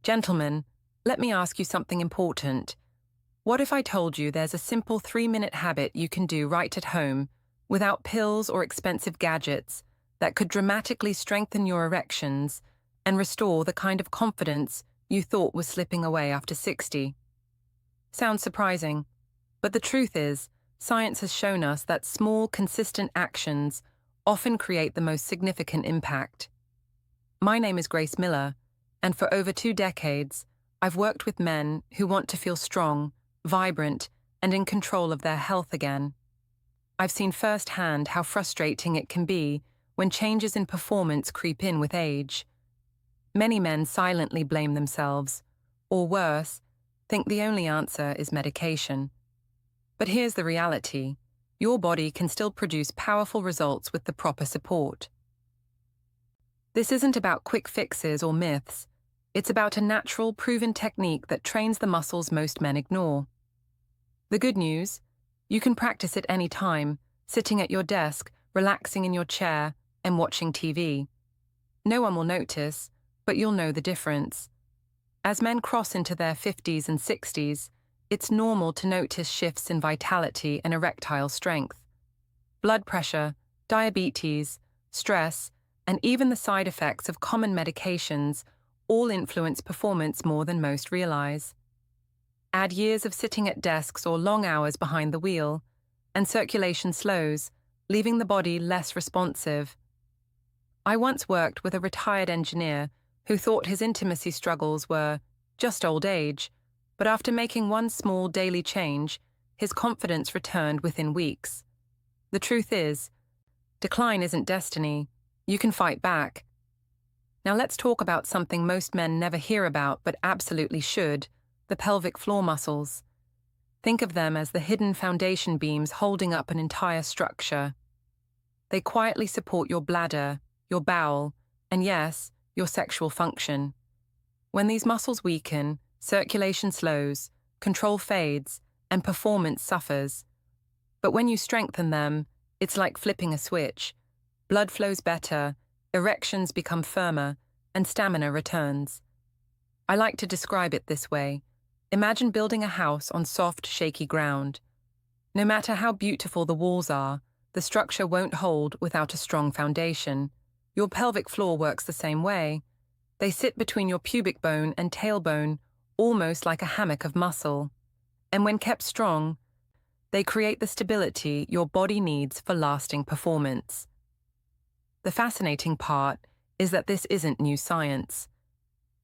Gentlemen, let me ask you something important. What if I told you there's a simple 3-minute habit you can do right at home, without pills or expensive gadgets, that could dramatically strengthen your erections and restore the kind of confidence you thought was slipping away after 60? Sounds surprising, but the truth is, science has shown us that small, consistent actions often create the most significant impact. My name is Grace Miller, and for over 2 decades, I've worked with men who want to feel strong, vibrant, and in control of their health again. I've seen firsthand how frustrating it can be when changes in performance creep in with age. Many men silently blame themselves, or worse, think the only answer is medication. But here's the reality: your body can still produce powerful results with the proper support. This isn't about quick fixes or myths. It's about a natural, proven technique that trains the muscles most men ignore. The good news: you can practice it any time, sitting at your desk, relaxing in your chair, and watching TV. No one will notice, but you'll know the difference. As men cross into their 50s and 60s, it's normal to notice shifts in vitality and erectile strength. Blood pressure, diabetes, stress, and even the side effects of common medications all influence performance more than most realize. Add years of sitting at desks or long hours behind the wheel, and circulation slows, leaving the body less responsive. I once worked with a retired engineer who thought his intimacy struggles were just old age, but after making one small daily change, his confidence returned within weeks. The truth is, decline isn't destiny. You can fight back. Now let's talk about something most men never hear about but absolutely should: the pelvic floor muscles. Think of them as the hidden foundation beams holding up an entire structure. They quietly support your bladder, your bowel, and yes, your sexual function. When these muscles weaken, circulation slows, control fades, and performance suffers. But when you strengthen them, it's like flipping a switch. Blood flows better, erections become firmer, and stamina returns. I like to describe it this way: imagine building a house on soft, shaky ground. No matter how beautiful the walls are, the structure won't hold without a strong foundation. Your pelvic floor works the same way. They sit between your pubic bone and tailbone, almost like a hammock of muscle. And when kept strong, they create the stability your body needs for lasting performance. The fascinating part is that this isn't new science.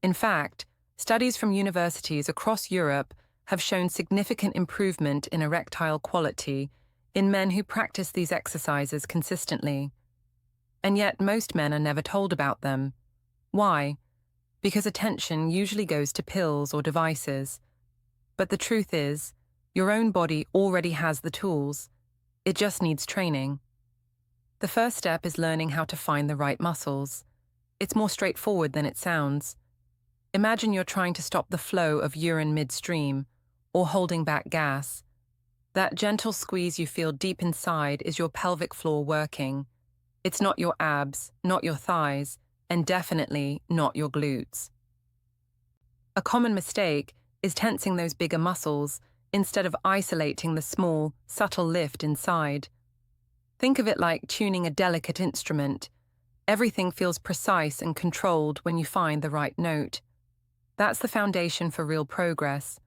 In fact, studies from universities across Europe have shown significant improvement in erectile quality in men who practice these exercises consistently. And yet most men are never told about them. Why? Because attention usually goes to pills or devices. But the truth is, your own body already has the tools. It just needs training. The first step is learning how to find the right muscles. It's more straightforward than it sounds. Imagine you're trying to stop the flow of urine midstream, or holding back gas. That gentle squeeze you feel deep inside is your pelvic floor working. It's not your abs, not your thighs, and definitely not your glutes. A common mistake is tensing those bigger muscles instead of isolating the small, subtle lift inside. Think of it like tuning a delicate instrument. Everything feels precise and controlled when you find the right note. That's the foundation for real progress.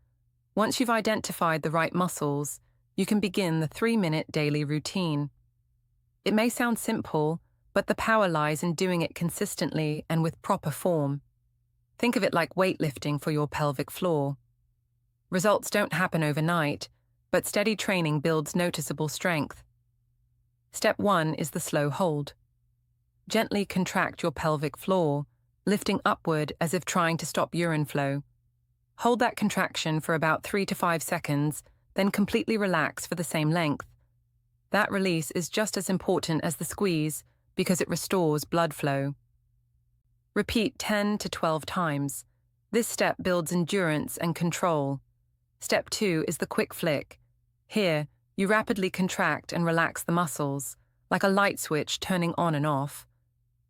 Once you've identified the right muscles, you can begin the 3-minute daily routine. It may sound simple, but the power lies in doing it consistently and with proper form. Think of it like weightlifting for your pelvic floor. Results don't happen overnight, but steady training builds noticeable strength. Step 1 is the slow hold. Gently contract your pelvic floor, lifting upward as if trying to stop urine flow. Hold that contraction for about 3 to 5 seconds, then completely relax for the same length. That release is just as important as the squeeze because it restores blood flow. Repeat 10 to 12 times. This step builds endurance and control. Step 2 is the quick flick. Here, you rapidly contract and relax the muscles, like a light switch turning on and off.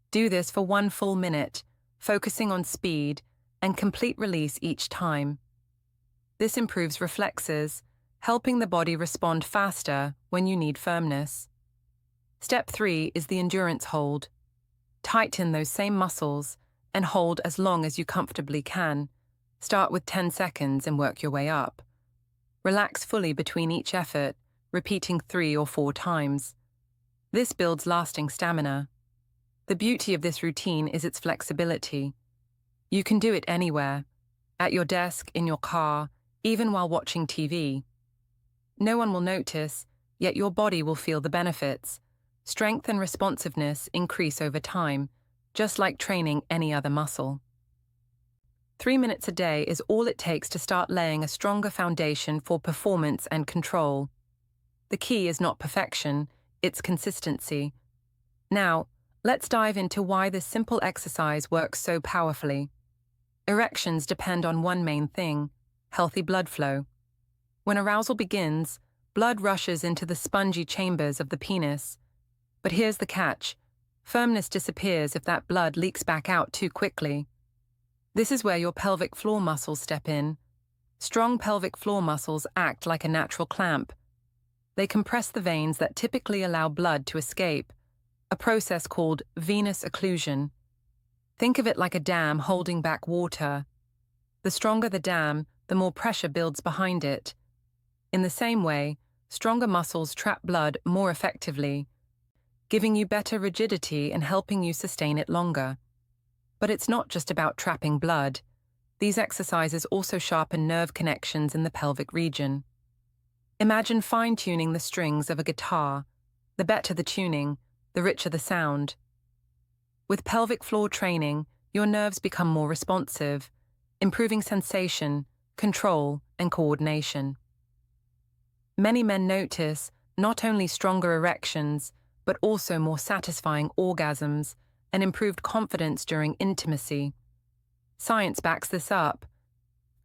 Do this for 1 full minute, focusing on speed, and complete release each time. This improves reflexes, helping the body respond faster when you need firmness. Step 3 is the endurance hold. Tighten those same muscles and hold as long as you comfortably can. Start with 10 seconds and work your way up. Relax fully between each effort, repeating 3 or 4 times. This builds lasting stamina. The beauty of this routine is its flexibility. You can do it anywhere, at your desk, in your car, even while watching TV. No one will notice, yet your body will feel the benefits. Strength and responsiveness increase over time, just like training any other muscle. 3 minutes a day is all it takes to start laying a stronger foundation for performance and control. The key is not perfection, it's consistency. Now, let's dive into why this simple exercise works so powerfully. Erections depend on one main thing: healthy blood flow. When arousal begins, blood rushes into the spongy chambers of the penis. But here's the catch: firmness disappears if that blood leaks back out too quickly. This is where your pelvic floor muscles step in. Strong pelvic floor muscles act like a natural clamp. They compress the veins that typically allow blood to escape, a process called venous occlusion. Think of it like a dam holding back water. The stronger the dam, the more pressure builds behind it. In the same way, stronger muscles trap blood more effectively, giving you better rigidity and helping you sustain it longer. But it's not just about trapping blood. These exercises also sharpen nerve connections in the pelvic region. Imagine fine-tuning the strings of a guitar. The better the tuning, the richer the sound. With pelvic floor training, your nerves become more responsive, improving sensation, control, and coordination. Many men notice not only stronger erections, but also more satisfying orgasms and improved confidence during intimacy. Science backs this up.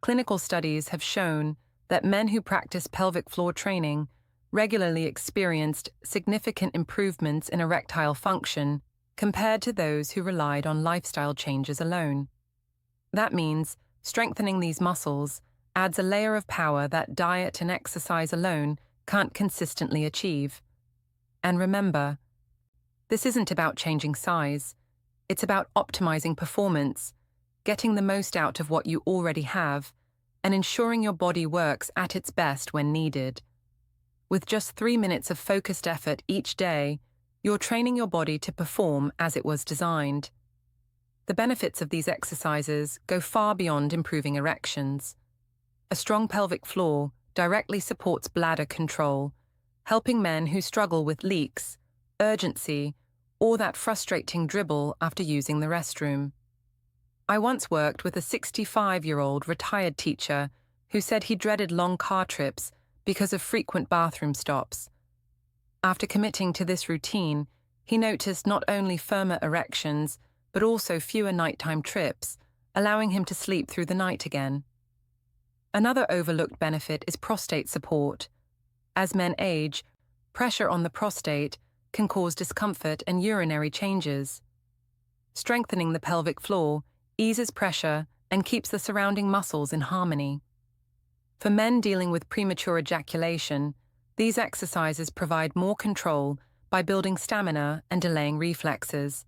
Clinical studies have shown that men who practice pelvic floor training regularly experienced significant improvements in erectile function compared to those who relied on lifestyle changes alone. That means strengthening these muscles adds a layer of power that diet and exercise alone can't consistently achieve. And remember, this isn't about changing size. It's about optimizing performance, getting the most out of what you already have, and ensuring your body works at its best when needed. With just 3 minutes of focused effort each day, you're training your body to perform as it was designed. The benefits of these exercises go far beyond improving erections. A strong pelvic floor directly supports bladder control, helping men who struggle with leaks, urgency, or that frustrating dribble after using the restroom. I once worked with a 65-year-old retired teacher who said he dreaded long car trips because of frequent bathroom stops. After committing to this routine, he noticed not only firmer erections, but also fewer nighttime trips, allowing him to sleep through the night again. Another overlooked benefit is prostate support. As men age, pressure on the prostate can cause discomfort and urinary changes. Strengthening the pelvic floor eases pressure and keeps the surrounding muscles in harmony. For men dealing with premature ejaculation, these exercises provide more control by building stamina and delaying reflexes.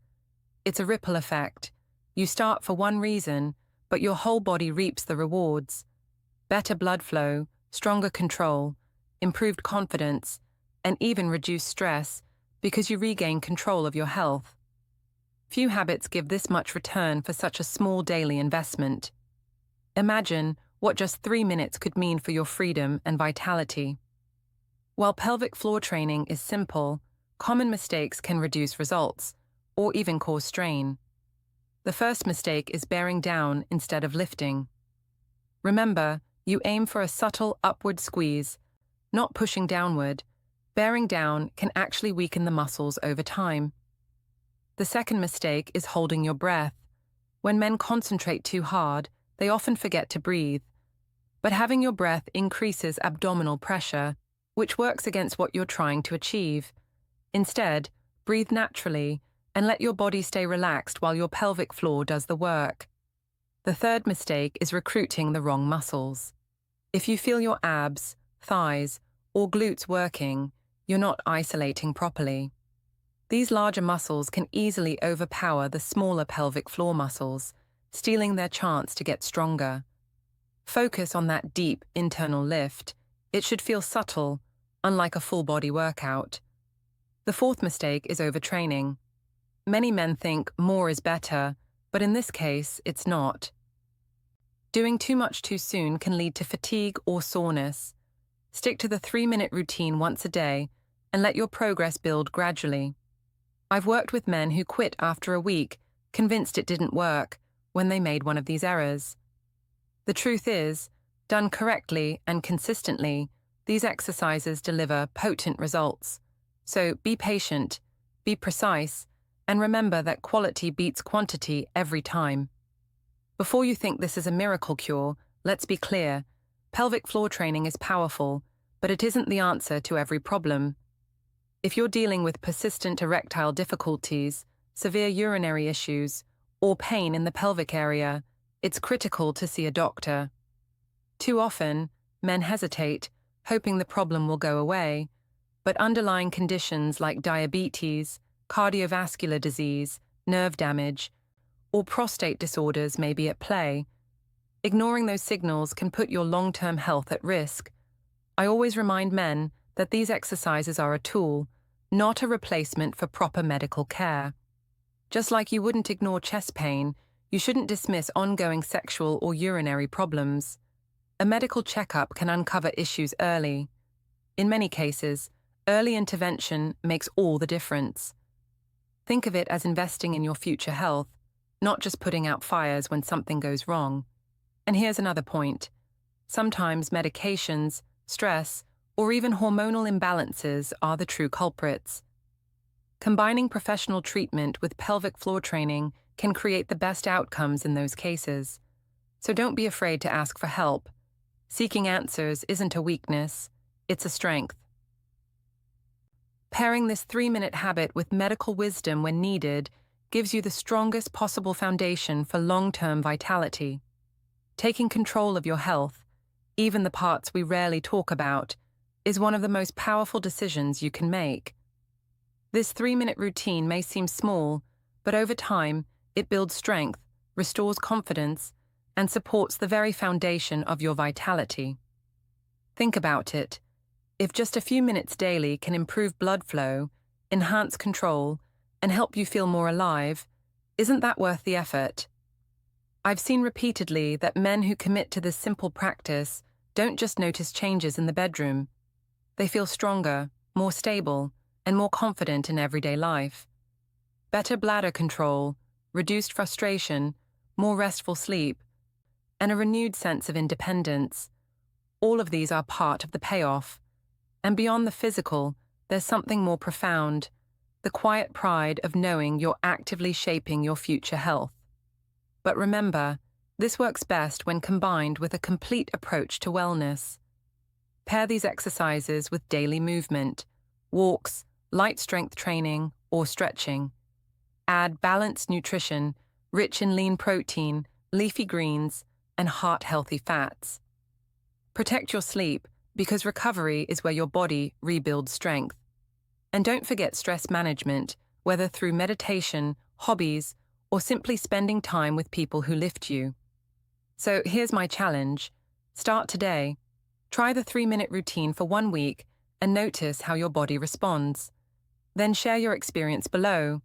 It's a ripple effect. You start for one reason, but your whole body reaps the rewards. Better blood flow, stronger control, improved confidence, and even reduced stress because you regain control of your health. Few habits give this much return for such a small daily investment. Imagine what just 3 minutes could mean for your freedom and vitality. While pelvic floor training is simple, common mistakes can reduce results or even cause strain. The first mistake is bearing down instead of lifting. Remember, you aim for a subtle upward squeeze, not pushing downward. Bearing down can actually weaken the muscles over time. The second mistake is holding your breath. When men concentrate too hard, they often forget to breathe. But having your breath increases abdominal pressure, which works against what you're trying to achieve. Instead, breathe naturally and let your body stay relaxed while your pelvic floor does the work. The third mistake is recruiting the wrong muscles. If you feel your abs, thighs, or glutes working, you're not isolating properly. These larger muscles can easily overpower the smaller pelvic floor muscles, stealing their chance to get stronger. Focus on that deep internal lift. It should feel subtle, unlike a full-body workout. The fourth mistake is overtraining. Many men think more is better, but in this case, it's not. Doing too much too soon can lead to fatigue or soreness. Stick to the 3-minute routine once a day and let your progress build gradually. I've worked with men who quit after a week, convinced it didn't work, when they made one of these errors. The truth is, done correctly and consistently, these exercises deliver potent results. So be patient, be precise, and remember that quality beats quantity every time. Before you think this is a miracle cure, let's be clear. Pelvic floor training is powerful, but it isn't the answer to every problem. If you're dealing with persistent erectile difficulties, severe urinary issues, or pain in the pelvic area, it's critical to see a doctor. Too often, men hesitate, hoping the problem will go away, but underlying conditions like diabetes, cardiovascular disease, nerve damage, or prostate disorders may be at play. Ignoring those signals can put your long-term health at risk. I always remind men that these exercises are a tool, not a replacement for proper medical care. Just like you wouldn't ignore chest pain, you shouldn't dismiss ongoing sexual or urinary problems. A medical checkup can uncover issues early. In many cases, early intervention makes all the difference. Think of it as investing in your future health, not just putting out fires when something goes wrong. And here's another point. Sometimes medications, stress, or even hormonal imbalances are the true culprits. Combining professional treatment with pelvic floor training can create the best outcomes in those cases. So don't be afraid to ask for help. Seeking answers isn't a weakness, it's a strength. Pairing this 3-minute habit with medical wisdom when needed gives you the strongest possible foundation for long-term vitality. Taking control of your health, even the parts we rarely talk about, is one of the most powerful decisions you can make. This 3-minute routine may seem small, but over time, it builds strength, restores confidence, and supports the very foundation of your vitality. Think about it. If just a few minutes daily can improve blood flow, enhance control, and help you feel more alive, isn't that worth the effort? I've seen repeatedly that men who commit to this simple practice don't just notice changes in the bedroom. They feel stronger, more stable, and more confident in everyday life. Better bladder control, reduced frustration, more restful sleep, and a renewed sense of independence. All of these are part of the payoff. And beyond the physical, there's something more profound, the quiet pride of knowing you're actively shaping your future health. But remember, this works best when combined with a complete approach to wellness. Pair these exercises with daily movement, walks, light strength training, or stretching. Add balanced nutrition, rich in lean protein, leafy greens, and heart-healthy fats. Protect your sleep, because recovery is where your body rebuilds strength. And don't forget stress management, whether through meditation, hobbies, or simply spending time with people who lift you. So here's my challenge. Start today. Try the 3-minute routine for 1 week and notice how your body responds. Then share your experience below.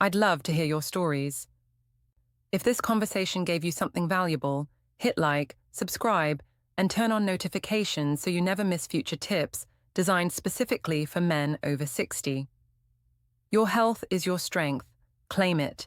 I'd love to hear your stories. If this conversation gave you something valuable, hit like, subscribe, and turn on notifications so you never miss future tips designed specifically for men over 60. Your health is your strength. Claim it.